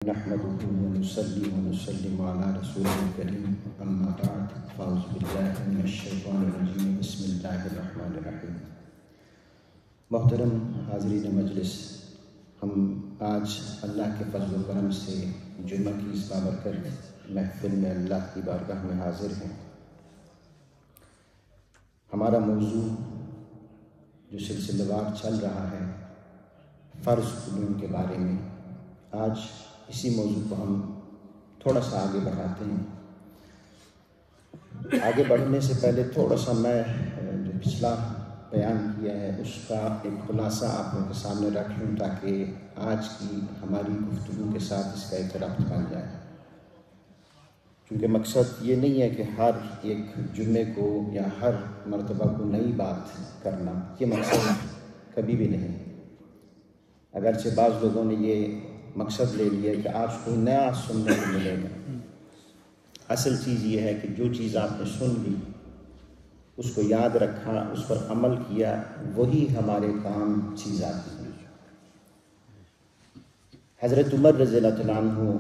نحمده ونصلي ونسلم على رسوله الكريم اما بعد فاعوذ بالله من الشیطان الرجیم بسم اللہ الرحمن الرحیم۔ محترم حاضرین مجلس، ہم آج اللہ کے فضل و کرم سے جمعہ کی اس بابرکت محفل میں اللہ کی بارگاہ میں حاضر ہیں۔ ہمارا موضوع جو سلسلہ وار چل رہا ہے فرض علوم کے بارے میں، آج اسی موضوع کو ہم تھوڑا سا آگے بڑھاتے ہیں۔ آگے بڑھنے سے پہلے تھوڑا سا میں جو پچھلا بیان کیا ہے اس کا ایک خلاصہ آپ لوگوں کے سامنے رکھ لوں تاکہ آج کی ہماری گفتگو کے ساتھ اس کا ایک ربط بن جائے، کیونکہ مقصد یہ نہیں ہے کہ ہر ایک جمعے کو یا ہر مرتبہ کو نئی بات کرنا، یہ مقصد کبھی بھی نہیں۔ اگرچہ بعض لوگوں نے یہ مقصد لے لیا کہ آج کوئی نیا سننے کو ملے گا، اصل چیز یہ ہے کہ جو چیز آپ نے سن لی اس کو یاد رکھا، اس پر عمل کیا، وہی ہمارے کام چیز آتی ہے۔ حضرت عمر رضی اللہ تعالیٰ عنہ،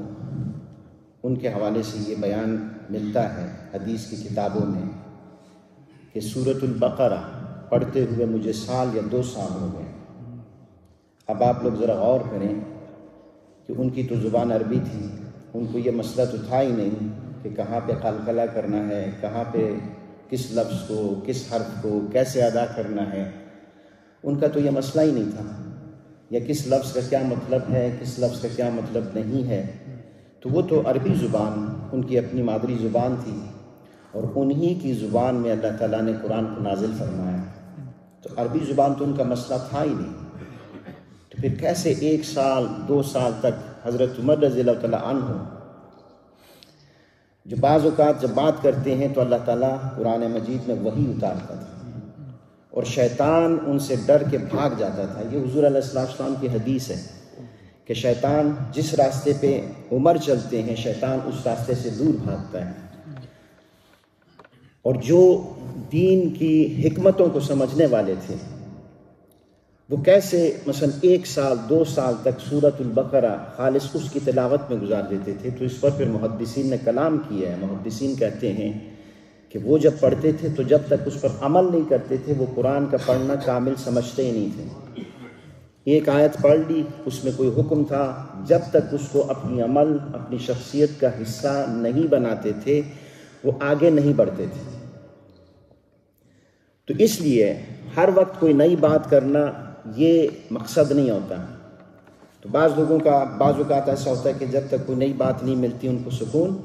ان کے حوالے سے یہ بیان ملتا ہے حدیث کی کتابوں میں کہ سورۃ البقرہ پڑھتے ہوئے مجھے سال یا 2 سال ہو گئے۔ اب آپ لوگ ذرا غور کریں کہ ان کی تو زبان عربی تھی، ان کو یہ مسئلہ تو تھا ہی نہیں کہ کہاں پہ قلقلہ کرنا ہے، کہاں پہ کس لفظ کو، کس حرف کو کیسے ادا کرنا ہے، ان کا تو یہ مسئلہ ہی نہیں تھا، یا کس لفظ کا کیا مطلب ہے، کس لفظ کا کیا مطلب نہیں ہے۔ تو وہ تو عربی زبان ان کی اپنی مادری زبان تھی، اور انہی کی زبان میں اللہ تعالیٰ نے قرآن کو نازل فرمایا، تو عربی زبان تو ان کا مسئلہ تھا ہی نہیں۔ تو پھر کیسے 1 سال 2 سال تک حضرت عمر رضی اللہ تعالیٰ عنہ جو بعض اوقات جب بات کرتے ہیں تو اللہ تعالیٰ قرآن مجید میں وحی اتارتا تھا اور شیطان ان سے ڈر کے بھاگ جاتا تھا۔ یہ حضور علیہ السلام کی حدیث ہے کہ شیطان جس راستے پہ عمر چلتے ہیں شیطان اس راستے سے دور بھاگتا ہے، اور جو دین کی حکمتوں کو سمجھنے والے تھے وہ کیسے مثلا 1 سال 2 سال تک سورۃ البقرہ خالص اس کی تلاوت میں گزار دیتے تھے۔ تو اس پر پھر محدثین نے کلام کیا ہے۔ محدثین کہتے ہیں کہ وہ جب پڑھتے تھے تو جب تک اس پر عمل نہیں کرتے تھے وہ قرآن کا پڑھنا کامل سمجھتے ہی نہیں تھے۔ ایک آیت پڑھ لی، اس میں کوئی حکم تھا، جب تک اس کو اپنی عمل اپنی شخصیت کا حصہ نہیں بناتے تھے وہ آگے نہیں بڑھتے تھے۔ تو اس لیے ہر وقت کوئی نئی بات کرنا یہ مقصد نہیں ہوتا۔ تو بعض لوگوں کا بعض اوقات ایسا ہوتا ہے کہ جب تک کوئی نئی بات نہیں ملتی ان کو سکون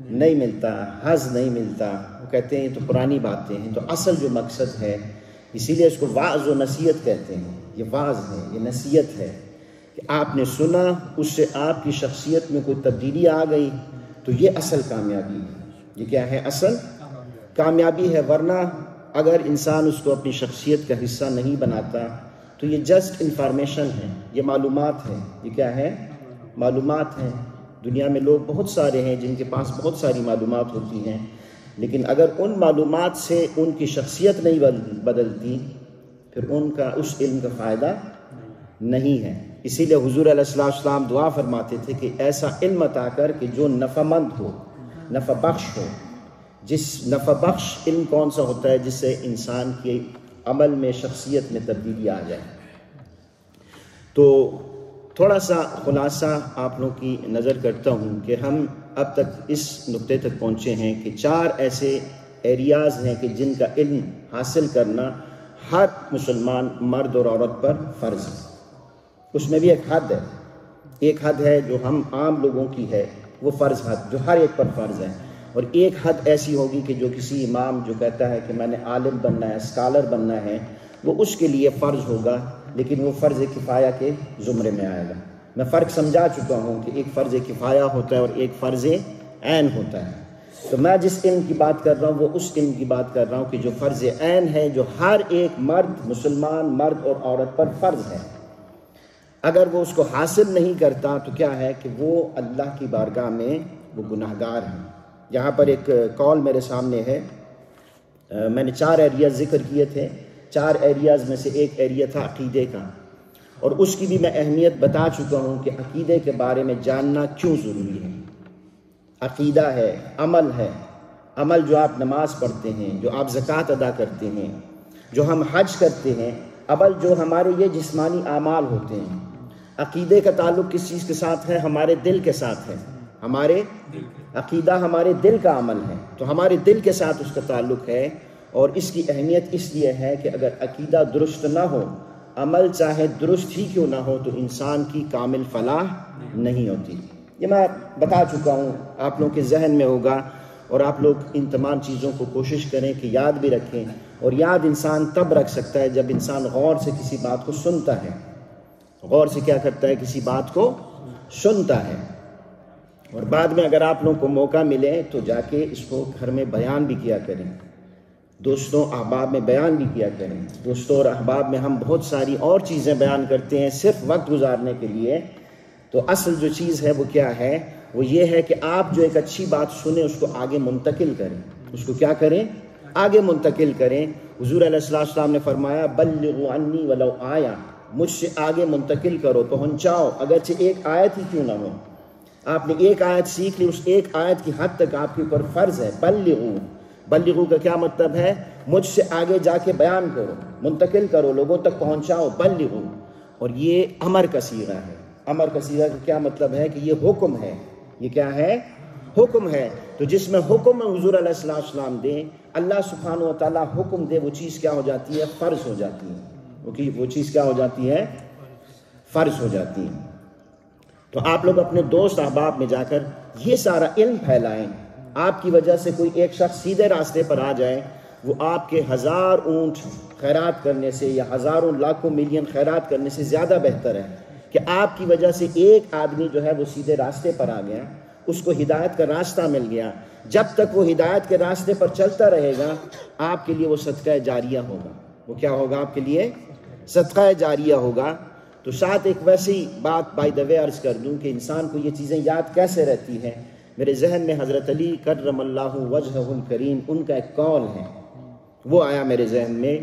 نہیں ملتا، حظ نہیں ملتا، وہ کہتے ہیں یہ تو پرانی باتیں ہیں۔ تو اصل جو مقصد ہے، اسی لیے اس کو وعظ و نصیحت کہتے ہیں، یہ وعظ ہے، یہ نصیحت ہے کہ آپ نے سنا، اس سے آپ کی شخصیت میں کوئی تبدیلی آ گئی تو یہ اصل کامیابی ہے۔ یہ کیا ہے؟ اصل کامیابی ہے۔ ورنہ اگر انسان اس کو اپنی شخصیت کا حصہ نہیں بناتا تو یہ جسٹ انفارمیشن ہے، یہ معلومات ہے۔ یہ کیا ہے؟ معلومات ہیں۔ دنیا میں لوگ بہت سارے ہیں جن کے پاس بہت ساری معلومات ہوتی ہیں، لیکن اگر ان معلومات سے ان کی شخصیت نہیں بدلتی پھر ان کا اس علم کا فائدہ نہیں ہے۔ اسی لیے حضور علیہ السلام دعا فرماتے تھے کہ ایسا علم عطا کر کہ جو نفع مند ہو، نفع بخش ہو۔ جس نفع بخش علم کون سا ہوتا ہے؟ جس سے انسان کے عمل میں شخصیت میں تبدیلی آ جائے۔ تو تھوڑا سا خلاصہ آپ لوگوں کی نظر کرتا ہوں کہ ہم اب تک اس نقطے تک پہنچے ہیں کہ 4 ایسے ایریاز ہیں کہ جن کا علم حاصل کرنا ہر مسلمان مرد اور عورت پر فرض ہے۔ اس میں بھی ایک حد ہے، ایک حد ہے جو ہم عام لوگوں کی ہے، وہ فرض حد جو ہر ایک پر فرض ہے، اور ایک حد ایسی ہوگی کہ جو کسی امام جو کہتا ہے کہ میں نے عالم بننا ہے، اسکالر بننا ہے، وہ اس کے لیے فرض ہوگا، لیکن وہ فرض کفایہ کے زمرے میں آئے گا۔ میں فرق سمجھا چکا ہوں کہ ایک فرض کفایہ ہوتا ہے اور ایک فرض عین ہوتا ہے۔ تو میں جس علم کی بات کر رہا ہوں وہ اس علم کی بات کر رہا ہوں کہ جو فرض عین ہے، جو ہر ایک مرد، مسلمان مرد اور عورت پر فرض ہے۔ اگر وہ اس کو حاصل نہیں کرتا تو کیا ہے کہ وہ اللہ کی بارگاہ میں وہ گناہ گار ہیں۔ یہاں پر ایک کال میرے سامنے ہے، میں نے 4 ایریاز ذکر کیے تھے۔ 4 ایریاز میں سے ایک ایریا تھا عقیدے کا، اور اس کی بھی میں اہمیت بتا چکا ہوں کہ عقیدے کے بارے میں جاننا کیوں ضروری ہے۔ عقیدہ ہے، عمل جو آپ نماز پڑھتے ہیں، جو آپ زکوٰۃ ادا کرتے ہیں، جو ہم حج کرتے ہیں، عمل جو ہمارے یہ جسمانی اعمال ہوتے ہیں۔ عقیدے کا تعلق کس چیز کے ساتھ ہے؟ ہمارے دل کے ساتھ ہے۔ ہمارے عقیدہ ہمارے دل کا عمل ہے، تو ہمارے دل کے ساتھ اس کا تعلق ہے، اور اس کی اہمیت اس لیے ہے کہ اگر عقیدہ درست نہ ہو، عمل چاہے درست ہی کیوں نہ ہو، تو انسان کی کامل فلاح نہیں ہوتی۔ یہ میں بتا چکا ہوں، آپ لوگوں کے ذہن میں ہوگا، اور آپ لوگ ان تمام چیزوں کو کوشش کریں کہ یاد بھی رکھیں۔ اور یاد انسان تب رکھ سکتا ہے جب انسان غور سے کسی بات کو سنتا ہے۔ غور سے کیا کرتا ہے؟ کسی بات کو سنتا ہے، اور بعد میں اگر آپ لوگوں کو موقع ملے تو جا کے اس کو گھر میں بیان بھی کیا کریں، دوستوں احباب میں بیان بھی کیا کریں۔ دوستوں اور احباب میں ہم بہت ساری اور چیزیں بیان کرتے ہیں صرف وقت گزارنے کے لیے، تو اصل جو چیز ہے وہ کیا ہے؟ وہ یہ ہے کہ آپ جو ایک اچھی بات سنیں اس کو آگے منتقل کریں۔ اس کو کیا کریں؟ آگے منتقل کریں۔ حضور علیہ السلام نے فرمایا بلغوا عنی ولو آیا، مجھ سے آگے منتقل کرو، پہنچاؤ، اگرچہ ایک آیت ہی کیوں نہ ہو۔ آپ نے ایک آیت سیکھ لی، اس ایک آیت کی حد تک آپ کے اوپر فرض ہے۔ بلغو کا کیا مطلب ہے؟ مجھ سے آگے جا کے بیان کرو، منتقل کرو، لوگوں تک پہنچاؤ، بلغو۔ اور یہ امر کا صیغہ ہے۔ امر کا صیغہ کا کیا مطلب ہے؟ کہ یہ حکم ہے۔ یہ کیا ہے؟ حکم ہے۔ تو جس میں حکم حضور علیہ السلام دیں، اللہ سبحانہ و تعالیٰ حکم دے، وہ چیز کیا ہو جاتی ہے؟ فرض ہو جاتی ہے۔ وہ چیز کیا ہو جاتی ہے؟ فرض ہو جاتی ہے۔ تو آپ لوگ اپنے دوست احباب میں جا کر یہ سارا علم پھیلائیں۔ آپ کی وجہ سے کوئی ایک شخص سیدھے راستے پر آ جائے، وہ آپ کے 1000 اونٹ خیرات کرنے سے یا ہزاروں لاکھوں ملین خیرات کرنے سے زیادہ بہتر ہے کہ آپ کی وجہ سے ایک آدمی جو ہے وہ سیدھے راستے پر آ گیا، اس کو ہدایت کا راستہ مل گیا۔ جب تک وہ ہدایت کے راستے پر چلتا رہے گا، آپ کے لیے وہ صدقہ جاریہ ہوگا۔ وہ کیا ہوگا آپ کے لیے؟ صدقہ جاریہ ہوگا۔ تو ساتھ ایک ویسی بات بائی دا وے عرض کر دوں کہ انسان کو یہ چیزیں یاد کیسے رہتی ہیں۔ میرے ذہن میں حضرت علی کرم اللہ وجہہ الکریم، ان کا ایک قول ہے، وہ آیا میرے ذہن میں۔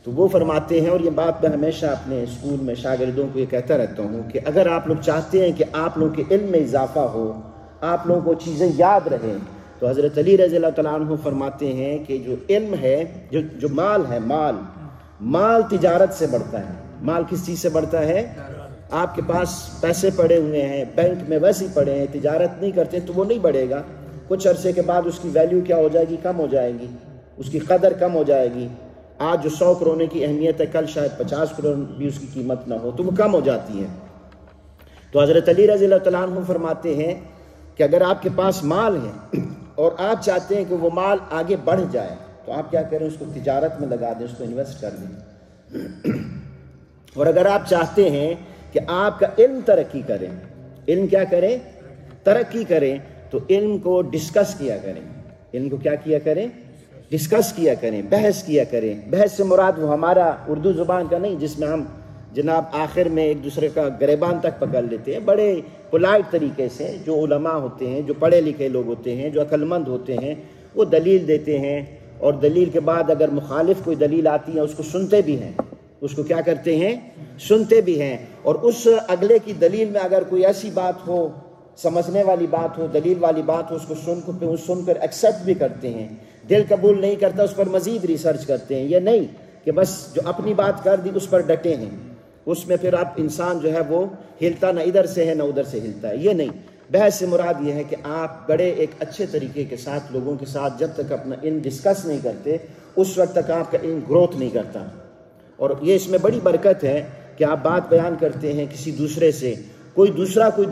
تو وہ فرماتے ہیں، اور یہ بات میں ہمیشہ اپنے اسکول میں شاگردوں کو یہ کہتا رہتا ہوں کہ اگر آپ لوگ چاہتے ہیں کہ آپ لوگوں کے علم میں اضافہ ہو، آپ لوگوں کو چیزیں یاد رہیں، تو حضرت علی رضی اللہ تعالیٰ عنہ فرماتے ہیں کہ جو علم ہے، جو مال ہے، مال تجارت سے بڑھتا ہے۔ مال کس چیز سے بڑھتا ہے؟ آپ کے پاس پیسے پڑے ہوئے ہیں، بینک میں ویسے ہی پڑے ہیں، تجارت نہیں کرتے تو وہ نہیں بڑھے گا۔ کچھ عرصے کے بعد اس کی ویلیو کیا ہو جائے گی؟ کم ہو جائے گی، اس کی قدر کم ہو جائے گی۔ آج جو 100 کروڑ کی اہمیت ہے، کل شاید 50 کروڑ بھی اس کی قیمت نہ ہو، تو وہ کم ہو جاتی ہے۔ تو حضرت علی رضی اللہ تعالیٰ عنہ فرماتے ہیں کہ اگر آپ کے پاس مال ہے اور آپ چاہتے ہیں کہ وہ مال آگے بڑھ جائے، تو آپ کیا کریں؟ اس کو تجارت میں لگا دیں، اس کو انویسٹ کر دیں۔ اور اگر آپ چاہتے ہیں کہ آپ کا علم ترقی کرے، علم کیا کریں؟ ترقی کریں، تو علم کو ڈسکس کیا کریں۔ علم کو کیا کیا کریں؟ ڈسکس کیا کریں، بحث کیا کریں۔ بحث سے مراد وہ ہمارا اردو زبان کا نہیں جس میں ہم جناب آخر میں ایک دوسرے کا گریبان تک پکڑ لیتے ہیں۔ بڑے پولائٹ طریقے سے جو علماء ہوتے ہیں، جو پڑھے لکھے لوگ ہوتے ہیں، جو عقل مند ہوتے ہیں، وہ دلیل دیتے ہیں، اور دلیل کے بعد اگر مخالف کوئی دلیل آتی ہے اس کو سنتے بھی ہیں۔ اس کو کیا کرتے ہیں؟ سنتے بھی ہیں۔ اور اس اگلے کی دلیل میں اگر کوئی ایسی بات ہو، سمجھنے والی بات ہو، دلیل والی بات ہو، اس کو سن کر ایکسیپٹ بھی کرتے ہیں۔ دل قبول نہیں کرتا، اس پر مزید ریسرچ کرتے ہیں۔ یہ نہیں کہ بس جو اپنی بات کر دی اس پر ڈٹے ہیں، اس میں پھر آپ انسان جو ہے وہ ہلتا نہ ادھر سے ہے نہ ادھر سے ہلتا ہے۔ یہ نہیں، بحث سے مراد یہ ہے کہ آپ بڑے ایک اچھے طریقے کے ساتھ لوگوں کے ساتھ جب تک اپنا علم ڈسکس نہیں کرتے، اس وقت تک آپ کا علم گروتھ نہیں کرتا۔ اور یہ اس میں بڑی برکت ہے کہ آپ بات بیان کرتے ہیں کسی دوسرے سے، کوئی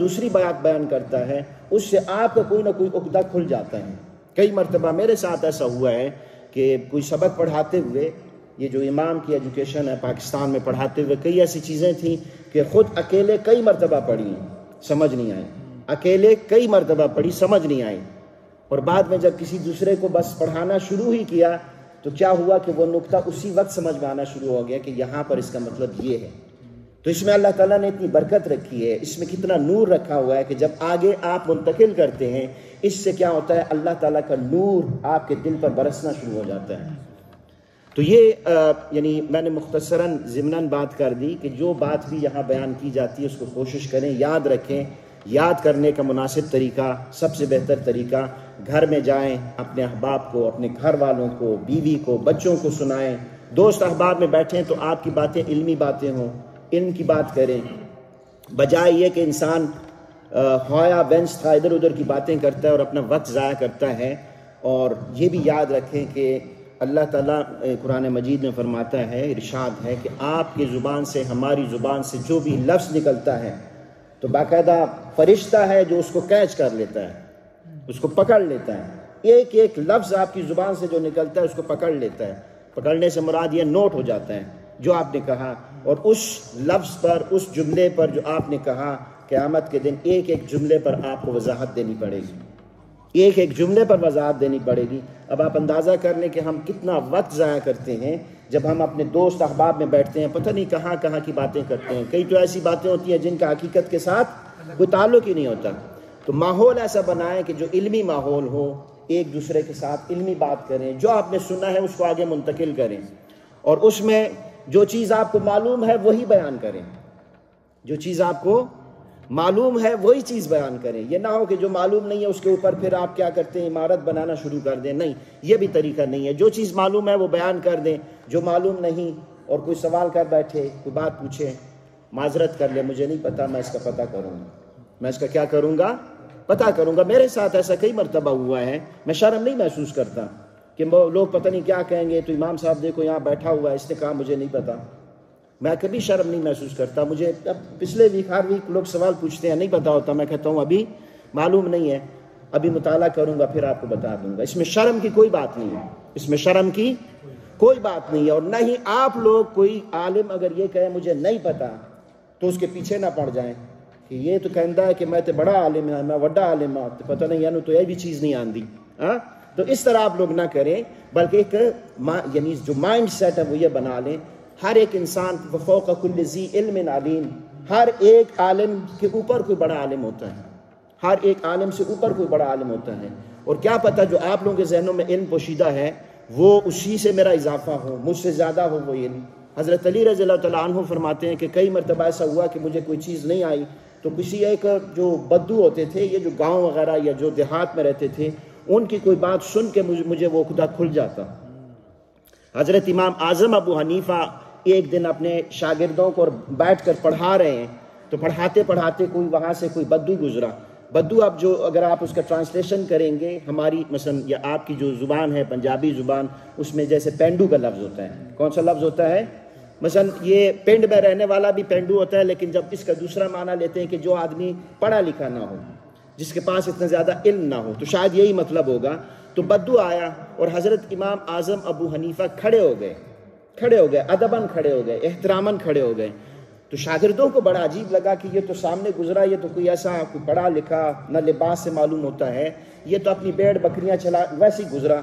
دوسری بات بیان کرتا ہے، اس سے آپ کا کوئی نہ کوئی عقدہ کھل جاتا ہے۔ کئی مرتبہ میرے ساتھ ایسا ہوا ہے کہ کوئی سبق پڑھاتے ہوئے، یہ جو امام کی ایجوکیشن ہے پاکستان میں، پڑھاتے ہوئے کئی ایسی چیزیں تھیں کہ خود اکیلے کئی مرتبہ پڑھی ہیں، سمجھ نہیں آئی، اکیلے کئی مرتبہ پڑھی، سمجھ نہیں آئی، اور بعد میں جب کسی دوسرے کو بس پڑھانا شروع ہی کیا تو کیا ہوا کہ وہ نقطہ اسی وقت سمجھ میں آنا شروع ہو گیا کہ یہاں پر اس کا مطلب یہ ہے۔ تو اس میں اللہ تعالیٰ نے اتنی برکت رکھی ہے، اس میں کتنا نور رکھا ہوا ہے کہ جب آگے آپ منتقل کرتے ہیں، اس سے کیا ہوتا ہے؟ اللہ تعالیٰ کا نور آپ کے دل پر برسنا شروع ہو جاتا ہے۔ تو یہ یعنی میں نے مختصراً ضمناً بات کر دی کہ جو بات بھی یہاں بیان کی جاتی ہے اس کو کوشش کریں، یاد رکھیں۔ یاد کرنے کا مناسب طریقہ، سب سے بہتر طریقہ، گھر میں جائیں، اپنے احباب کو، اپنے گھر والوں کو، بیوی کو، بچوں کو سنائیں، دوست احباب میں بیٹھیں تو آپ کی باتیں علمی باتیں ہوں، علم کی بات کریں، بجائے یہ کہ انسان خوایا بینچ تھا ادھر ادھر کی باتیں کرتا ہے اور اپنا وقت ضائع کرتا ہے۔ اور یہ بھی یاد رکھیں کہ اللہ تعالیٰ قرآن مجید میں فرماتا ہے، ارشاد ہے کہ آپ کی زبان سے، ہماری زبان سے جو بھی لفظ نکلتا ہے تو باقاعدہ فرشتہ ہے جو اس کو کیچ کر لیتا ہے، اس کو پکڑ لیتا ہے۔ ایک ایک لفظ آپ کی زبان سے جو نکلتا ہے اس کو پکڑ لیتا ہے۔ پکڑنے سے مراد یہ نوٹ ہو جاتا ہے جو آپ نے کہا، اور اس لفظ پر، اس جملے پر جو آپ نے کہا، قیامت کے دن ایک ایک جملے پر آپ کو وضاحت دینی پڑے گی، ایک ایک جملے پر وضاحت دینی پڑے گی۔ اب آپ اندازہ کر لیں کہ ہم کتنا وقت ضائع کرتے ہیں جب ہم اپنے دوست احباب میں بیٹھتے ہیں، پتہ نہیں کہاں کہاں کی باتیں کرتے ہیں۔ کئی تو ایسی باتیں ہوتی ہیں جن کا حقیقت کے ساتھ کوئی تعلق ہی نہیں ہوتا۔ تو ماحول ایسا بنائیں کہ جو علمی ماحول ہو، ایک دوسرے کے ساتھ علمی بات کریں، جو آپ نے سنا ہے اس کو آگے منتقل کریں، اور اس میں جو چیز آپ کو معلوم ہے وہی بیان کریں، جو چیز آپ کو معلوم ہے وہی چیز بیان کریں۔ یہ نہ ہو کہ جو معلوم نہیں ہے اس کے اوپر پھر آپ کیا کرتے ہیں، عمارت بنانا شروع کر دیں۔ نہیں، یہ بھی طریقہ نہیں ہے۔ جو چیز معلوم ہے وہ بیان کر دیں، جو معلوم نہیں اور کوئی سوال کر بیٹھے، کوئی بات پوچھے، معذرت کر لے، مجھے نہیں پتا، میں اس کا پتہ کروں گا، میں اس کا کیا کروں گا، پتہ کروں گا۔ میرے ساتھ ایسا کئی مرتبہ ہوا ہے، میں شرم نہیں محسوس کرتا کہ لوگ پتہ نہیں کیا کہیں گے، تو امام صاحب دیکھو یہاں بیٹھا ہوا ہے، اس نے کہا مجھے نہیں پتا۔ میں کبھی شرم نہیں محسوس کرتا۔ مجھے اب پچھلے ویک ہر ویک لوگ سوال پوچھتے ہیں، نہیں پتا ہوتا، میں کہتا ہوں ابھی معلوم نہیں ہے، ابھی مطالعہ کروں گا پھر آپ کو بتا دوں گا۔ اس میں شرم کی کوئی بات نہیں ہے، اس میں شرم کی کوئی بات نہیں ہے۔ اور نہ ہی آپ لوگ، کوئی عالم اگر یہ کہے مجھے نہیں پتا تو اس کے پیچھے نہ پڑ جائیں کہ یہ تو کہندا ہے کہ میں تو بڑا عالم ہوں، میں وڈا عالم ہوں، تو پتہ نہیں یعنی تو یہ بھی چیز نہیں آندی۔ تو اس طرح آپ لوگ نہ کریں، بلکہ ایک یعنی جو مائنڈ سیٹ ہے وہ یہ بنا لیں، ہر ایک انسان فوق کل ذی علم علیم، ہر ایک عالم کے اوپر کوئی بڑا عالم ہوتا ہے، ہر ایک عالم سے اوپر کوئی بڑا عالم ہوتا ہے۔ اور کیا پتہ جو آپ لوگوں کے ذہنوں میں علم پوشیدہ ہے وہ اسی سے میرا اضافہ ہو، مجھ سے زیادہ ہو وہ علم۔ حضرت علی رضی اللہ تعالیٰ عنہ فرماتے ہیں کہ کئی مرتبہ ایسا ہوا کہ مجھے کوئی چیز نہیں آئی تو کسی ایک جو بدو ہوتے تھے، یہ جو گاؤں وغیرہ یا جو دیہات میں رہتے تھے، ان کی کوئی بات سن کے مجھے وہ خدا کھل جاتا۔ حضرت امام اعظم ابو حنیفہ ایک دن اپنے شاگردوں کو بیٹھ کر پڑھا رہے ہیں، تو پڑھاتے پڑھاتے کوئی وہاں سے کوئی بدو گزرا۔ بدو اب جو اگر آپ اس کا ٹرانسلیشن کریں گے، ہماری مثلا یا آپ کی جو زبان ہے پنجابی زبان، اس میں جیسے پینڈو کا لفظ ہوتا ہے، کون سا لفظ ہوتا ہے؟ مثلا یہ پنڈ میں رہنے والا بھی پینڈو ہوتا ہے، لیکن جب اس کا دوسرا معنی لیتے ہیں کہ جو آدمی پڑھا لکھا نہ ہو، جس کے پاس اتنا زیادہ علم نہ ہو، تو شاید یہی مطلب ہوگا۔ تو بدو آیا اور حضرت امام اعظم ابو حنیفہ کھڑے ہو گئے، ادباً کھڑے ہو گئے، احتراماً کھڑے ہو گئے۔ تو شاگردوں کو بڑا عجیب لگا کہ یہ تو سامنے گزرا، یہ تو کوئی ایسا کوئی پڑھا لکھا نہ لباس سے معلوم ہوتا ہے، یہ تو اپنی بھیڑ بکریاں چلا ویسے ہی گزرا۔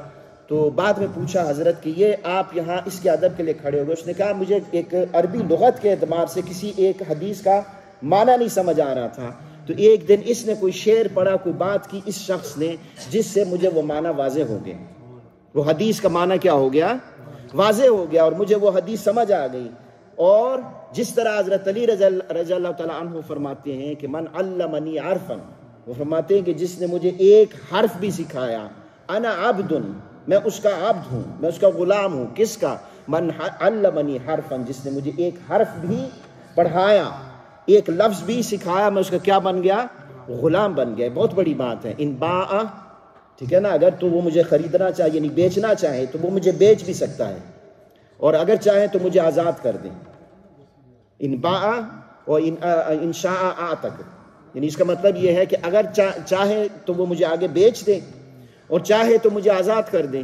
تو بعد میں پوچھا حضرت کہ یہ آپ یہاں اس کے ادب کے لیے کھڑے ہو گئے؟ اس نے کہا مجھے ایک عربی لغت کے اعتبار سے کسی ایک حدیث کا معنی نہیں سمجھ آ رہا تھا، تو ایک دن اس نے کوئی شعر پڑھا، کوئی بات کی اس شخص نے، جس سے مجھے وہ معنی واضح ہو گئے، وہ حدیث کا معنی کیا ہو گیا؟ واضح ہو گیا، اور مجھے وہ حدیث سمجھ آ گئی۔ اور جس طرح حضرت علی رضی اللہ تعالیٰ عنہ فرماتے ہیں کہ من علمنی عرفا، وہ فرماتے ہیں کہ جس نے مجھے ایک حرف بھی سکھایا، انا عبد، میں اس کا عبد ہوں، میں اس کا غلام ہوں۔ کس کا؟ من علمنی حرفا، جس نے مجھے ایک حرف بھی پڑھایا، ایک لفظ بھی سکھایا، میں اس کا کیا بن گیا؟ غلام بن گیا۔ بہت بڑی بات ہے۔ ان باء، ٹھیک ہے نا، اگر تو وہ مجھے خریدنا چاہے یعنی بیچنا چاہے تو وہ مجھے بیچ بھی سکتا ہے، اور اگر چاہے تو مجھے آزاد کر دیں۔ ان باء اور ان شاء اعتق، یعنی اس کا مطلب یہ ہے کہ اگر چاہے تو وہ مجھے آگے بیچ دیں اور چاہے تو مجھے آزاد کر دیں۔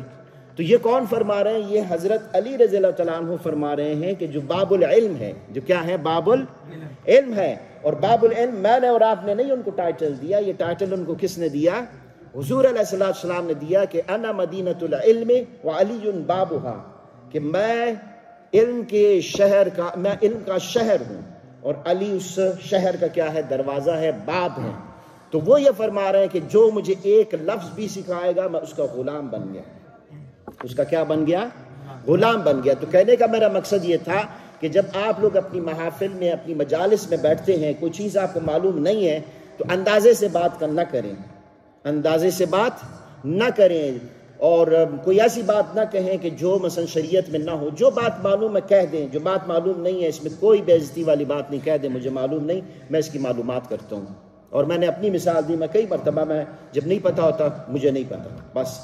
تو یہ کون فرما رہے ہیں؟ یہ حضرت علی رضی اللہ تعالیٰ عنہ فرما رہے ہیں کہ جو باب العلم ہے، جو کیا ہے؟ باب العلم ہے۔ اور باب العلم میں نے اور آپ نے نہیں ان کو ٹائٹل دیا، یہ ٹائٹل ان کو کس نے دیا؟ حضور علیہ السلام نے دیا کہ انا مدینۃ العلم وعلی بابھا، کہ میں علم کے شہر کا، میں علم کا شہر ہوں، اور علی اس شہر کا کیا ہے؟ دروازہ ہے، باب ہے۔ تو وہ یہ فرما رہے ہیں کہ جو مجھے ایک لفظ بھی سکھائے گا میں اس کا غلام بن گیا۔ اس کا کیا بن گیا؟ غلام بن گیا۔ تو کہنے کا میرا مقصد یہ تھا کہ جب آپ لوگ اپنی محافل میں اپنی مجالس میں بیٹھتے ہیں، کوئی چیز آپ کو معلوم نہیں ہے تو اندازے سے بات نہ کریں، اندازے سے بات نہ کریں، اور کوئی ایسی بات نہ کہیں کہ جو مثلا شریعت میں نہ ہو۔ جو بات معلوم ہے کہہ دیں، جو بات معلوم نہیں ہے اس میں کوئی بے عزتی والی بات نہیں، کہہ دیں مجھے معلوم نہیں، میں اس کی معلومات کرتا ہوں۔ اور میں نے اپنی مثال دی، میں کئی مرتبہ میں جب نہیں پتہ ہوتا مجھے نہیں پتہ، بس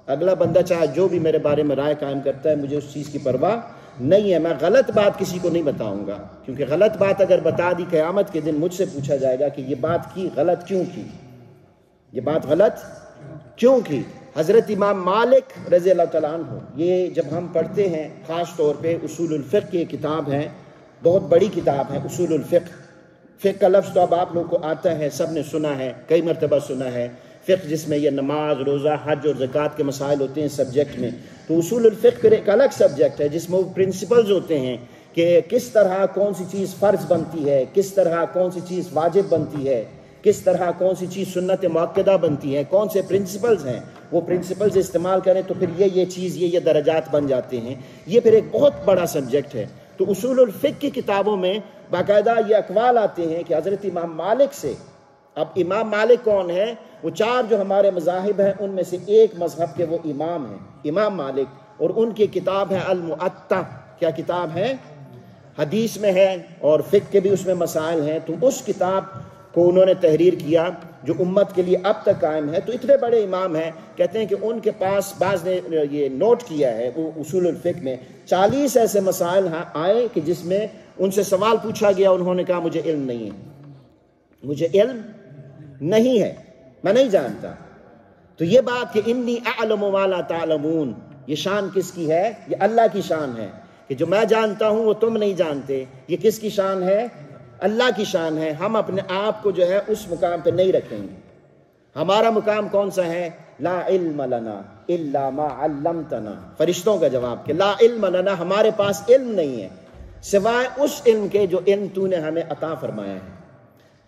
اگلا بندہ چاہے جو بھی میرے بارے میں رائے قائم کرتا ہے، مجھے اس چیز کی پرواہ نہیں ہے۔ میں غلط بات کسی کو نہیں بتاؤں گا، کیونکہ غلط بات اگر بتا دی قیامت کے دن مجھ سے پوچھا جائے گا کہ یہ بات کی غلط کیوں کی، یہ بات غلط کیوں کی۔ حضرت امام مالک رضی اللہ تعالیٰ عنہ، یہ جب ہم پڑھتے ہیں خاص طور پہ اصول الفقہ کی کتاب ہے، بہت بڑی کتاب ہے اصول الفقہ۔ فقہ کا لفظ تو اب آپ لوگ کو آتا ہے، سب نے سنا ہے، کئی مرتبہ سنا ہے۔ فقہ جس میں یہ نماز، روزہ، حج اور زکوٰۃ کے مسائل ہوتے ہیں سبجیکٹ میں، تو اصول الفقہ پھر ایک الگ سبجیکٹ ہے جس میں وہ پرنسپلز ہوتے ہیں کہ کس طرح کون سی چیز فرض بنتی ہے، کس طرح کون سی چیز واجب بنتی ہے، کس طرح کون سی چیز سنت مؤکدہ بنتی ہے، کون سے پرنسپلز ہیں، وہ پرنسپلز استعمال کریں تو پھر یہ چیز یہ درجات بن جاتے ہیں۔ یہ پھر ایک بہت بڑا سبجیکٹ ہے۔ تو اصول الفقہ کی کتابوں میں باقاعدہ یہ اقوال آتے ہیں کہ حضرت امام مالک سے، اب امام مالک کون ہے؟ وہ چار جو ہمارے مذاہب ہیں ان میں سے ایک مذہب کے وہ امام ہیں، امام مالک، اور ان کی کتاب ہے المؤطا۔ کیا کتاب ہے؟ حدیث میں ہے اور فقہ کے بھی اس میں مسائل ہیں۔ تو اس کتاب کو انہوں نے تحریر کیا جو امت کے لیے اب تک قائم ہے۔ تو اتنے بڑے امام ہیں، کہتے ہیں کہ ان کے پاس بعض نے یہ نوٹ کیا ہے وہ اصول الفقہ میں 40 ایسے مسائل آئے کہ جس میں ان سے سوال پوچھا گیا، انہوں نے کہا مجھے علم نہیں ہے، مجھے علم نہیں ہے، میں نہیں جانتا۔ تو یہ بات کہ انی اعلم ما لا تعلمون، یہ شان کس کی ہے؟ یہ اللہ کی شان ہے کہ جو میں جانتا ہوں وہ تم نہیں جانتے۔ یہ کس کی شان ہے؟ اللہ کی شان ہے۔ ہم اپنے آپ کو جو ہے اس مقام پہ نہیں رکھیں گے۔ ہمارا مقام کون سا ہے؟ لا علم لنا الا ما علمتنا، فرشتوں کا جواب کہ لا علم لنا، ہمارے پاس علم نہیں ہے سوائے اس علم کے جو علم تو نے ہمیں عطا فرمایا ہے۔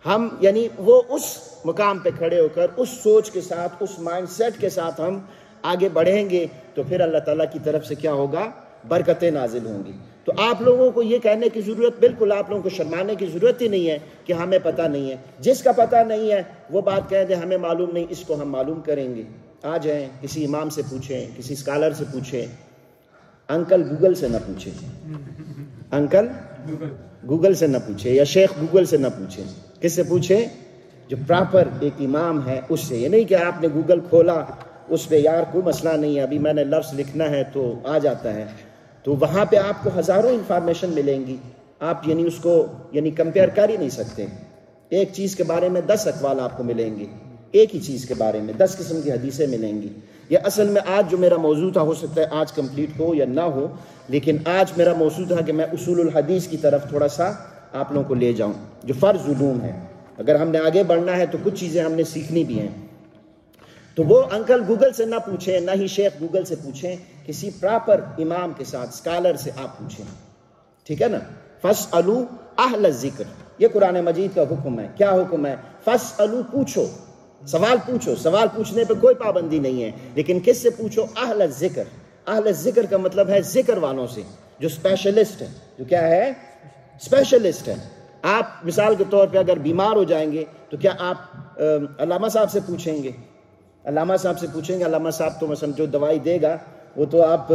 ہم یعنی وہ اس مقام پہ کھڑے ہو کر اس سوچ کے ساتھ، اس مائنڈ سیٹ کے ساتھ ہم آگے بڑھیں گے تو پھر اللہ تعالیٰ کی طرف سے کیا ہوگا؟ برکتیں نازل ہوں گی۔ تو آپ لوگوں کو یہ کہنے کی ضرورت، بالکل آپ لوگوں کو شرمانے کی ضرورت ہی نہیں ہے کہ ہمیں پتہ نہیں ہے۔ جس کا پتہ نہیں ہے وہ بات کہہ دے ہمیں معلوم نہیں، اس کو ہم معلوم کریں گے۔ آ جائیں کسی امام سے پوچھیں، کسی اسکالر سے پوچھیں، انکل گوگل سے نہ پوچھیں، انکل گوگل سے نہ پوچھیں، یا شیخ گوگل سے نہ پوچھیں۔ کس سے پوچھیں؟ جو پراپر ایک امام ہے اس سے۔ یہ نہیں کہ آپ نے گوگل کھولا اس پہ یار کوئی مسئلہ نہیں ہے، ابھی میں نے لفظ لکھنا ہے تو آ جاتا ہے، تو وہاں پہ آپ کو ہزاروں انفارمیشن ملیں گی، آپ یعنی اس کو کمپیئر کر ہی نہیں سکتے۔ ایک چیز کے بارے میں 10 اقوال آپ کو ملیں گے، ایک ہی چیز کے بارے میں 10 قسم کی حدیثیں ملیں گی۔ یہ اصل میں آج جو میرا موضوع تھا، ہو سکتا ہے آج کمپلیٹ ہو یا نہ ہو، لیکن آج میرا موضوع تھا کہ میں اصول الحدیث کی طرف تھوڑا سا آپ لوگوں کو لے جاؤں، جو فرض علوم ہے۔ اگر ہم نے آگے بڑھنا ہے تو کچھ چیزیں ہم نے سیکھنی بھی ہیں۔ تو وہ انکل گوگل سے نہ پوچھیں، نہ ہی شیخ گوگل سے پوچھیں، کسی پراپر امام کے ساتھ، اسکالر سے آپ پوچھیں، ٹھیک ہے نا؟ فاسألوا اہل الذکر، یہ قرآن مجید کا حکم ہے۔ کیا حکم ہے؟ فاسألوا، پوچھو، سوال پوچھو۔ سوال پوچھنے پہ کوئی پابندی نہیں ہے، لیکن کس سے پوچھو؟ اہل الذکر۔ اہل الذکر کا مطلب ہے ذکر والوں سے، جو اسپیشلسٹ ہے، جو کیا ہے؟ اسپیشلسٹ ہے۔ آپ مثال کے طور پہ اگر بیمار ہو جائیں گے تو کیا آپ علامہ صاحب سے پوچھیں گے؟ علامہ صاحب سے پوچھیں گے؟ علامہ صاحب تو مثلا جو دوائی دے گا وہ تو آپ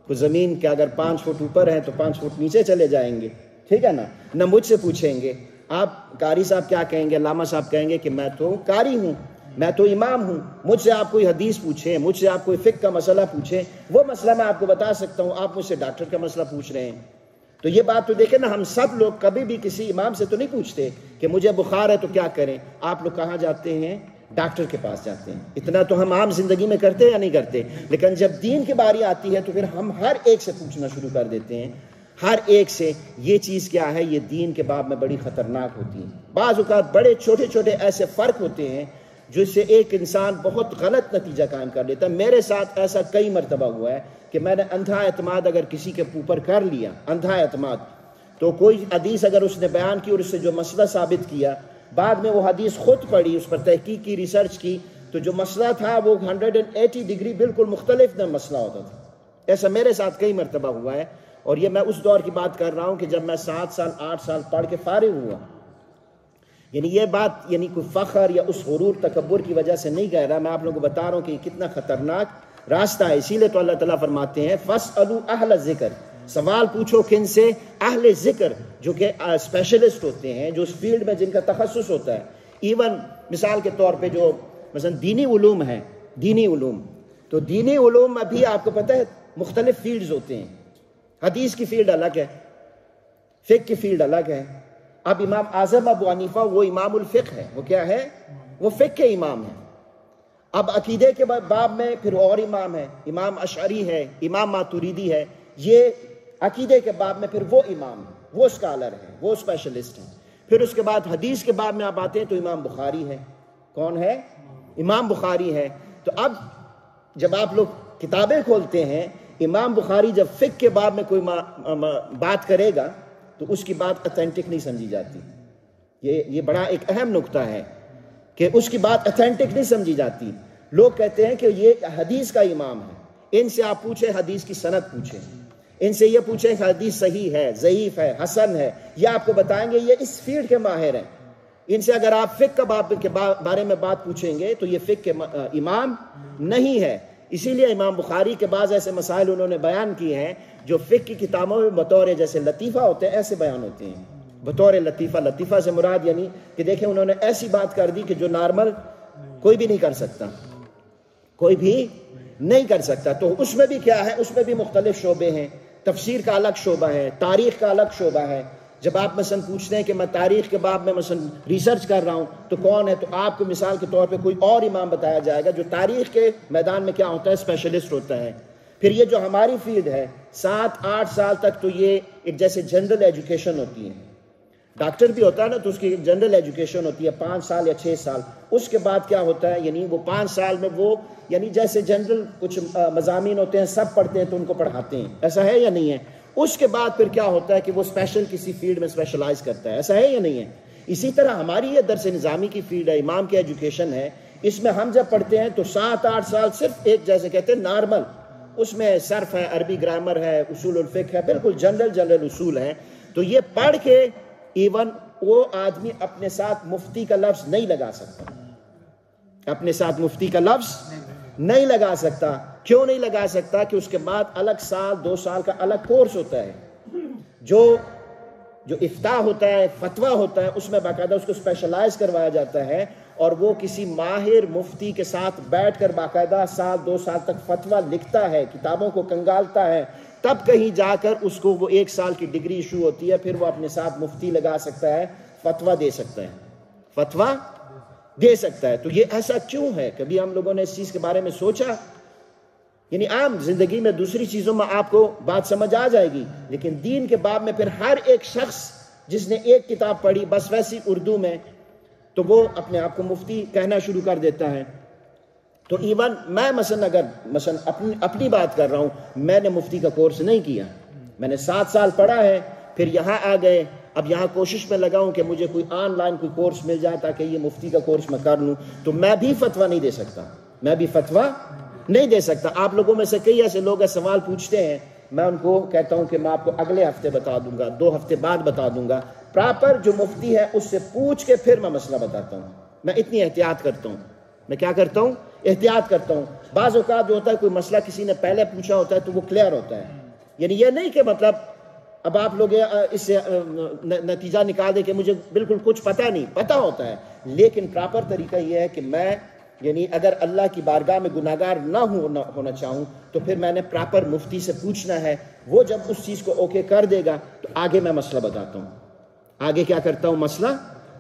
کو زمین کے اگر 5 فٹ اوپر ہیں تو 5 فٹ نیچے چلے جائیں گے، ٹھیک ہے نا؟ نہ مجھ سے پوچھیں گے۔ آپ قاری صاحب کیا کہیں گے؟ علامہ صاحب کہیں گے کہ میں تو قاری ہوں، میں تو امام ہوں، مجھ سے آپ کوئی حدیث پوچھیں، مجھ سے آپ کوئی فقہ کا مسئلہ پوچھیں، وہ مسئلہ میں آپ کو بتا سکتا ہوں، آپ مجھ سے ڈاکٹر کا مسئلہ پوچھ رہے ہیں۔ تو یہ بات تو دیکھیں نا، ہم سب لوگ کبھی بھی کسی امام سے تو نہیں پوچھتے کہ مجھے بخار ہے تو کیا کریں۔ آپ لوگ کہاں جاتے ہیں؟ ڈاکٹر کے پاس جاتے ہیں۔ اتنا تو ہم عام زندگی میں کرتے ہیں یا نہیں کرتے؟ لیکن جب دین کی باری آتی ہے تو پھر ہم ہر ایک سے پوچھنا شروع کر دیتے ہیں، ہر ایک سے۔ یہ چیز کیا ہے؟ یہ دین کے باب میں بڑی خطرناک ہوتی ہے۔ بعض اوقات بڑے چھوٹے چھوٹے ایسے فرق ہوتے ہیں جس سے ایک انسان بہت غلط نتیجہ قائم کر لیتا ہے۔ میرے ساتھ ایسا کئی مرتبہ ہوا ہے کہ میں نے اندھا اعتماد اگر کسی کے اوپر کر لیا، اندھا اعتماد، تو کوئی حدیث اگر اس نے بیان کی اور اس سے جو مسئلہ ثابت کیا، بعد میں وہ حدیث خود پڑھی، اس پر تحقیق کی، ریسرچ کی، تو جو مسئلہ تھا وہ 180 ڈگری بالکل مختلف مسئلہ ہوتا تھا۔ ایسا میرے ساتھ کئی مرتبہ ہوا ہے، اور یہ میں اس دور کی بات کر رہا ہوں کہ جب میں 7 سال 8 سال پڑھ کے فارغ ہوا. یعنی یہ بات یعنی کوئی فخر یا اس غرور تکبر کی وجہ سے نہیں کہہ رہا، میں آپ لوگوں کو بتا رہا ہوں کہ یہ کتنا خطرناک راستہ ہے. اسی لیے تو اللہ تعالیٰ فرماتے ہیں فَاسْأَلُوا أَهْلَ الذِّكْرِ، سوال پوچھو کن سے؟ اہل ذکر، جو کہ اسپیشلسٹ ہوتے ہیں، جو اس فیلڈ میں جن کا تخصص ہوتا ہے. ایون مثال کے طور پہ جو مثلا دینی علوم ہیں، دینی علوم، تو دینی علوم میں بھی آپ کو پتہ ہے مختلف فیلڈز ہوتے ہیں. حدیث کی فیلڈ الگ ہے، فقہ کی فیلڈ الگ ہے. اب امام اعظم ابو حنیفہ وہ امام الفقہ ہے، وہ کیا ہے؟ وہ فقہ کے امام ہے. اب عقیدے کے باب میں پھر اور امام ہے، امام اشعری ہے، امام ماتوریدی ہے. یہ عقیدے کے باب میں پھر وہ امام ہے، وہ اسکالر ہے، وہ اسپیشلسٹ ہیں. پھر اس کے بعد حدیث کے باب میں آپ آتے ہیں تو امام بخاری ہے. کون ہے؟ امام بخاری ہے. تو اب جب آپ لوگ کتابیں کھولتے ہیں، امام بخاری جب فقہ کے باب میں کوئی بات کرے گا تو اس کی بات اتھینٹک نہیں سمجھی جاتی. یہ بڑا ایک اہم نقطہ ہے کہ اس کی بات اتھینٹک نہیں سمجھی جاتی. لوگ کہتے ہیں کہ یہ حدیث کا امام ہے، ان سے آپ پوچھیں حدیث کی سند پوچھیں، ان سے یہ پوچھیں کہ حدیث صحیح ہے، ضعیف ہے، حسن ہے، یہ آپ کو بتائیں گے یہ اس فیلڈ کے ماہر ہیں. ان سے اگر آپ فقہ کے بارے میں بات پوچھیں گے تو یہ فقہ کے امام نہیں ہے. اسی لیے امام بخاری کے بعض ایسے مسائل انہوں نے بیان کیے ہیں جو فقہ کی کتابوں میں بطور جیسے لطیفہ ہوتے ہیں ایسے بیان ہوتے ہیں، بطور لطیفہ. لطیفہ سے مراد یعنی کہ دیکھیں انہوں نے ایسی بات کر دی کہ جو نارمل کوئی بھی نہیں کر سکتا، کوئی بھی نہیں کر سکتا. تو اس میں بھی کیا ہے؟ اس میں بھی مختلف شعبے ہیں. تفسیر کا الگ شعبہ ہے، تاریخ کا الگ شعبہ ہے. جب آپ مثلا پوچھتے ہیں کہ میں تاریخ کے باب میں مثلا ریسرچ کر رہا ہوں تو کون ہے، تو آپ کو مثال کے طور پہ کوئی اور امام بتایا جائے گا جو تاریخ کے میدان میں کیا ہوتا ہے؟ اسپیشلسٹ ہوتا ہے. پھر یہ جو ہماری فیلڈ ہے 7-8 سال تک تو یہ ایک جیسے جنرل ایجوکیشن ہوتی ہے. ڈاکٹر بھی ہوتا ہے نا تو اس کی جنرل ایجوکیشن ہوتی ہے 5 سال یا 6 سال. اس کے بعد کیا ہوتا ہے؟ یعنی وہ 5 سال میں وہ یعنی جیسے جنرل کچھ مضامین ہوتے ہیں سب پڑھتے ہیں تو ان کو پڑھاتے ہیں، ایسا ہے یا نہیں ہے؟ اس کے بعد پھر کیا ہوتا ہے کہ وہ اسپیشل کسی فیلڈ میں اسپیشلائز کرتا ہے، ایسا ہے یا نہیں ہے؟ اسی طرح ہماری یہ درس نظامی کی فیلڈ ہے، امام کی ایجوکیشن ہے. اس میں ہم جب پڑھتے ہیں تو 7-8 سال صرف ایک جیسے کہتے ہیں نارمل، اس میں صرف ہے، عربی گرامر ہے، اصول الفقہ ہے، بالکل جنرل اصول ہیں. تو یہ پڑھ کے ایون وہ آدمی اپنے ساتھ مفتی کا لفظ نہیں لگا سکتا، اپنے ساتھ مفتی کا لفظ نہیں لگا سکتا. کیوں نہیں لگا سکتا؟ کہ اس کے بعد الگ 1-2 سال کا الگ کورس ہوتا ہے. جو افتاء ہوتا ہے، فتویٰ ہوتا ہے، اس میں باقاعدہ اس کو اسپیشلائز کروایا جاتا ہے اور وہ کسی ماہر مفتی کے ساتھ بیٹھ کر باقاعدہ 1-2 سال تک فتویٰ لکھتا ہے، کتابوں کو کنگالتا ہے. تب کہیں جا کر اس کو وہ 1 سال کی ڈگری ایشو ہوتی ہے، پھر وہ اپنے ساتھ مفتی لگا سکتا ہے، فتویٰ دے سکتا ہے، فتویٰ دے سکتا ہے. تو یہ ایسا کیوں ہے؟ کبھی ہم لوگوں نے اس چیز کے بارے میں سوچا؟ یعنی عام زندگی میں دوسری چیزوں میں آپ کو بات سمجھ آ جائے گی، لیکن دین کے باب میں پھر ہر ایک شخص جس نے ایک کتاب پڑھی بس ویسی اردو میں تو وہ اپنے آپ کو مفتی کہنا شروع کر دیتا ہے. تو ایون میں مثلا اپنی بات کر رہا ہوں، میں نے مفتی کا کورس نہیں کیا، میں نے 7 سال پڑھا ہے، پھر یہاں آ گئے. اب یہاں کوشش میں لگا ہوں کہ مجھے کوئی آن لائن کوئی کورس مل جائے تاکہ یہ مفتی کا کورس میں کر لوں. تو میں بھی فتویٰ نہیں دے سکتا، میں بھی فتویٰ نہیں دے سکتا. آپ لوگوں میں سے کئی ایسے لوگ سوال پوچھتے ہیں، میں ان کو کہتا ہوں کہ میں آپ کو اگلے ہفتے بتا دوں گا، 2 ہفتے بعد بتا دوں گا. پراپر جو مفتی ہے اس سے پوچھ کے پھر میں مسئلہ بتاتا ہوں. میں اتنی احتیاط کرتا ہوں. میں کیا کرتا ہوں؟ احتیاط کرتا ہوں. بعض اوقات جو ہوتا ہے کوئی مسئلہ کسی نے پہلے پوچھا ہوتا ہے تو وہ کلیئر ہوتا ہے. یعنی یہ نہیں کہ مطلب اب آپ لوگ اس سے نتیجہ نکال دیں کہ مجھے بالکل کچھ پتہ نہیں، پتہ ہوتا ہے. لیکن پراپر طریقہ یہ ہے کہ میں یعنی اگر اللہ کی بارگاہ میں گناہگار نہ ہونا چاہوں تو پھر میں نے پراپر مفتی سے پوچھنا ہے. وہ جب اس چیز کو اوکے کر دے گا تو آگے میں مسئلہ بتاتا ہوں، آگے کیا کرتا ہوں؟ مسئلہ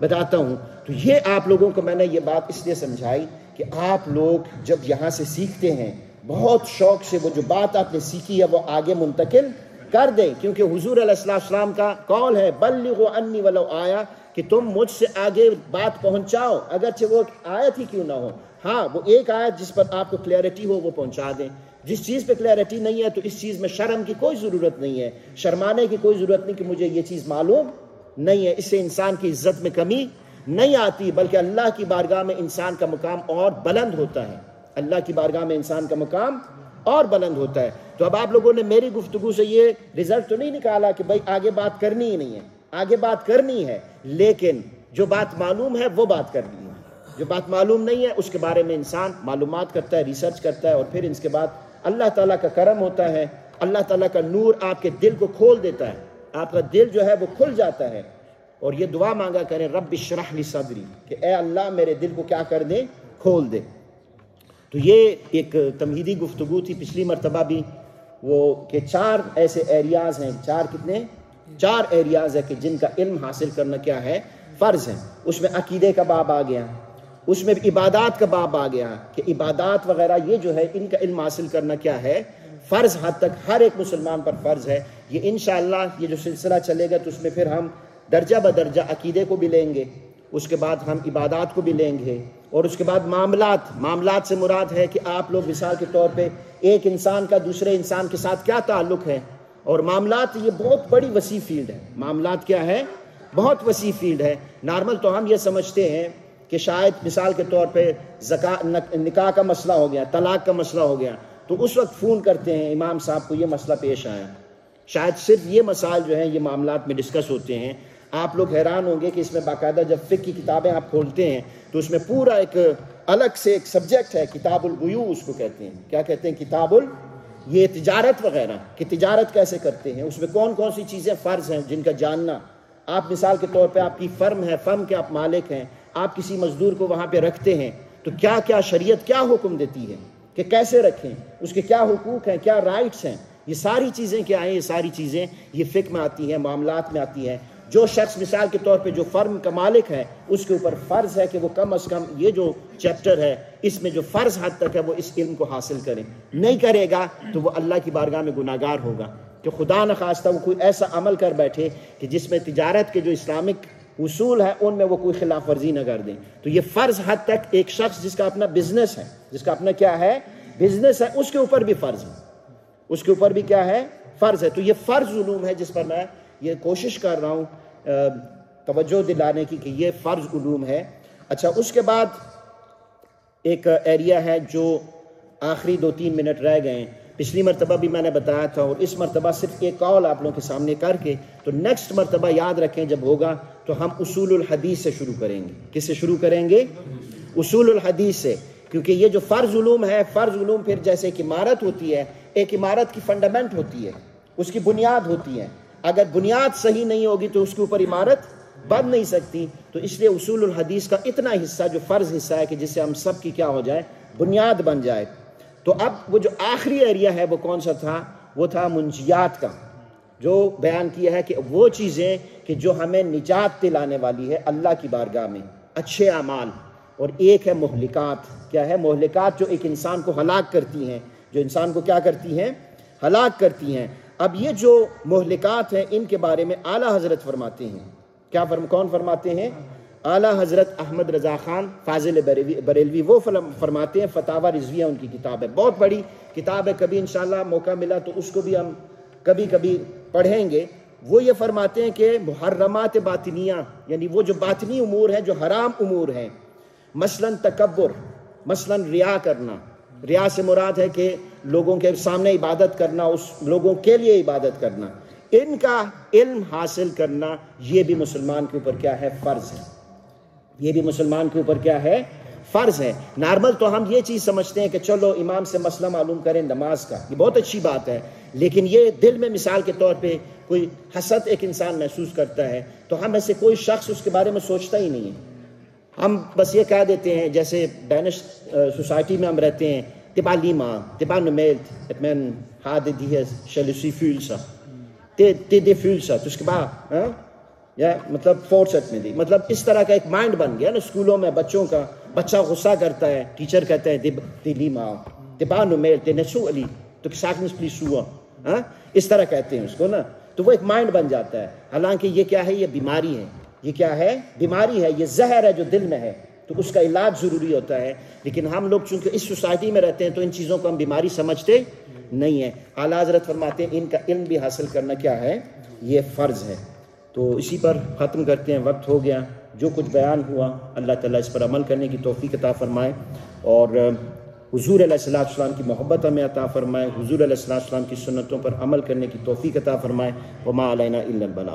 بتاتا ہوں. تو یہ آپ لوگوں کو میں نے یہ بات اس لیے سمجھائی کہ آپ لوگ جب یہاں سے سیکھتے ہیں بہت شوق سے وہ جو بات آپ نے سیکھی ہے وہ آگے منتقل کر دیں، کیونکہ حضور علیہ السلام کا قول ہے بلغوا انی ولو آیا، کہ تم مجھ سے آگے بات پہنچاؤ اگرچہ وہ آیت ہی کیوں نہ ہو. ہاں وہ ایک آیت جس پر آپ کو کلیئرٹی ہو وہ پہنچا دیں. جس چیز پہ کلیئرٹی نہیں ہے تو اس چیز میں شرم کی کوئی ضرورت نہیں ہے، شرمانے کی کوئی ضرورت نہیں کہ مجھے یہ چیز معلوم نہیں ہے. اس سے انسان کی عزت میں کمی نہیں آتی، بلکہ اللہ کی بارگاہ میں انسان کا مقام اور بلند ہوتا ہے. اللہ کی بارگاہ میں انسان کا مقام اور بلند ہوتا ہے. تو تو اب آپ لوگوں نے میری گفتگو سے یہ رزلٹ تو نہیں نکالا کہ بھائی آگے بات کرنی ہی نہیں ہے، آگے بات کرنی ہے، لیکن جو بات معلوم ہے وہ بات کرنی ہے، جو بات معلوم نہیں ہے اس کے بارے میں انسان معلومات کرتا ہے، ریسرچ کرتا ہے، اور پھر اس کے بعد اللہ تعالیٰ کا کرم ہوتا ہے، اللہ تعالیٰ کا نور آپ کے دل کو کھول دیتا ہے، آپ کا دل جو ہے وہ کھل جاتا ہے۔ اور یہ دعا مانگا کریں رب اشرح لی صدری، کہ اے اللہ میرے دل کو کیا کر دے، کھول دے۔ تو یہ ایک تمہیدی گفتگو تھی پچھلی مرتبہ بھی، وہ کہ 4 ایسے ایریاز ہیں، 4 کتنے؟ 4 ایریاز ہے کہ جن کا علم حاصل کرنا کیا ہے، فرض ہے۔ اس میں عقیدے کا باب آ گیا، اس میں عبادات کا باب آ گیا کہ عبادات وغیرہ یہ جو ہے ان کا علم حاصل کرنا کیا ہے، فرض حد تک ہر ایک مسلمان پر فرض ہے۔ یہ انشاءاللہ یہ جو سلسلہ چلے گا تو اس میں پھر ہم درجہ بدرجہ عقیدے کو بھی لیں گے، اس کے بعد ہم عبادات کو بھی لیں گے، اور اس کے بعد معاملات سے مراد ہے کہ آپ لوگ مثال کے طور پہ ایک انسان کا دوسرے انسان کے ساتھ کیا تعلق ہے، اور معاملات یہ بہت بڑی وسیع فیلڈ ہے۔ معاملات کیا ہے؟ بہت وسیع فیلڈ ہے۔ نارمل تو ہم یہ سمجھتے ہیں کہ شاید مثال کے طور پہ نکاح کا مسئلہ ہو گیا، طلاق کا مسئلہ ہو گیا، تو اس وقت فون کرتے ہیں امام صاحب کو یہ مسئلہ پیش آیا، شاید صرف یہ مسائل جو ہیں یہ معاملات میں ڈسکس ہوتے ہیں۔ آپ لوگ حیران ہوں گے کہ اس میں باقاعدہ جب فقہ کی کتابیں آپ کھولتے ہیں تو اس میں پورا ایک الگ سے ایک سبجیکٹ ہے، کتاب البیوع اس کو کہتے ہیں۔ کیا کہتے ہیں؟ کتاب یہ تجارت وغیرہ کہ تجارت کیسے کرتے ہیں، اس میں کون کون سی چیزیں فرض ہیں جن کا جاننا۔ آپ مثال کے طور پہ آپ کی فرم ہے، فرم کے آپ مالک ہیں، آپ کسی مزدور کو وہاں پہ رکھتے ہیں، تو کیا کیا شریعت کیا حکم دیتی ہے کہ کیسے رکھیں، اس کے کیا حقوق ہیں، کیا رائٹس ہیں، یہ ساری چیزیں کیا ہیں، یہ ساری چیزیں یہ فقہ میں آتی ہیں، معاملات میں آتی ہیں۔ جو شخص مثال کے طور پہ جو فرم کا مالک ہے اس کے اوپر فرض ہے کہ وہ کم از کم یہ جو چیپٹر ہے اس میں جو فرض حد تک ہے وہ اس علم کو حاصل کرے، نہیں کرے گا تو وہ اللہ کی بارگاہ میں گناہگار ہوگا، کہ خدا نخواستہ وہ کوئی ایسا عمل کر بیٹھے کہ جس میں تجارت کے جو اسلامک اصول ہے ان میں وہ کوئی خلاف ورزی نہ کر دیں۔ تو یہ فرض حد تک ایک شخص جس کا اپنا بزنس ہے، جس کا اپنا کیا ہے، بزنس ہے، اس کے اوپر بھی فرض ہے، اس کے اوپر بھی کیا ہے، فرض ہے۔ تو یہ فرض علوم ہے جس پر میں یہ کوشش کر رہا ہوں توجہ دلانے کی کہ یہ فرض علوم ہے۔ اچھا، اس کے بعد ایک ایریا ہے جو آخری 2-3 منٹ رہ گئے ہیں، پچھلی مرتبہ بھی میں نے بتایا تھا، اور اس مرتبہ صرف ایک کال آپ لوگوں کے سامنے کر کے، تو نیکسٹ مرتبہ یاد رکھیں جب ہوگا تو ہم اصول الحدیث سے شروع کریں گے۔ کس سے شروع کریں گے؟ اصول الحدیث سے، کیونکہ یہ جو فرض علوم ہے، فرض علوم پھر جیسے ایک عمارت ہوتی ہے، ایک عمارت کی فنڈامنٹ ہوتی ہے، اس کی بنیاد ہوتی ہے، اگر بنیاد صحیح نہیں ہوگی تو اس کے اوپر عمارت بن نہیں سکتی۔ تو اس لیے اصول الحدیث کا اتنا حصہ جو فرض حصہ ہے کہ جس سے ہم سب کی کیا ہو جائے، بنیاد بن جائے۔ تو اب وہ جو آخری ایریا ہے وہ کون سا تھا؟ وہ تھا منجیات کا، جو بیان کیا ہے کہ وہ چیزیں کہ جو ہمیں نجات دلانے والی ہے اللہ کی بارگاہ میں، اچھے اعمال، اور ایک ہے مہلکات۔ کیا ہے؟ مہلکات، جو ایک انسان کو ہلاک کرتی ہیں، جو انسان کو کیا کرتی ہیں، ہلاک کرتی ہیں۔ اب یہ جو مہلکات ہیں ان کے بارے میں اعلیٰ حضرت فرماتے ہیں، کیا کون فرماتے ہیں؟ اعلیٰ حضرت احمد رضا خان فاضل بریلوی، وہ فرماتے ہیں، فتاوی رضویہ ان کی کتاب ہے، بہت بڑی کتاب ہے، کبھی انشاءاللہ موقع ملا تو اس کو بھی ہم کبھی کبھی پڑھیں گے۔ وہ یہ فرماتے ہیں کہ محرمات باطنیہ، یعنی وہ جو باطنی امور ہیں، جو حرام امور ہیں، مثلاً تکبر، مثلاً ریا کرنا، ریا سے مراد ہے کہ لوگوں کے سامنے عبادت کرنا، اس لوگوں کے لیے عبادت کرنا، ان کا علم حاصل کرنا، یہ بھی مسلمان کے اوپر کیا ہے، فرض ہے۔ یہ بھی مسلمان کے اوپر کیا ہے، فرض ہے۔ نارمل تو ہم یہ چیز سمجھتے ہیں کہ چلو امام سے مسئلہ معلوم کریں نماز کا، یہ بہت اچھی بات ہے، لیکن یہ دل میں مثال کے طور پہ کوئی حسد ایک انسان محسوس کرتا ہے تو ہم میں سے کوئی شخص اس کے بارے میں سوچتا ہی نہیں ہے، ہم بس یہ کہہ دیتے ہیں، جیسے ڈینش سوسائٹی میں ہم رہتے ہیں، تبا لیما تبا نمیلت et men hadde de jealousy følelser det følelser تو اس کے بعد یا مطلب فورسٹ میں دی، مطلب اس طرح کا ایک مائنڈ بن گیا نا اسکولوں میں بچوں کا، بچہ غصہ کرتا ہے، ٹیچر کہتے ہیں دی لیما تبا نمیلت نسو علی تو کساکنس پلیز سوا، اس طرح کہتے ہیں اس کو نا، تو وہ ایک مائنڈ بن جاتا ہے، حالانکہ یہ کیا ہے، یہ بیماری ہے، یہ کیا ہے، بیماری ہے، یہ زہر ہے جو دل میں ہے، تو اس کا علاج ضروری ہوتا ہے۔ لیکن ہم لوگ چونکہ اس سوسائٹی میں رہتے ہیں تو ان چیزوں کو ہم بیماری سمجھتے نہیں ہیں۔ اعلیٰ حضرت فرماتے ہیں ان کا علم بھی حاصل کرنا کیا ہے، یہ فرض ہے۔ تو اسی پر ختم کرتے ہیں، وقت ہو گیا۔ جو کچھ بیان ہوا اللہ تعالیٰ اس پر عمل کرنے کی توفیق عطا فرمائے، اور حضور علیہ السلام کی محبت ہمیں عطا فرمائے، حضور علیہ السلام کی سنتوں پر عمل کرنے کی توفیق عطا فرمائے۔ وما علینا الا البلاغ۔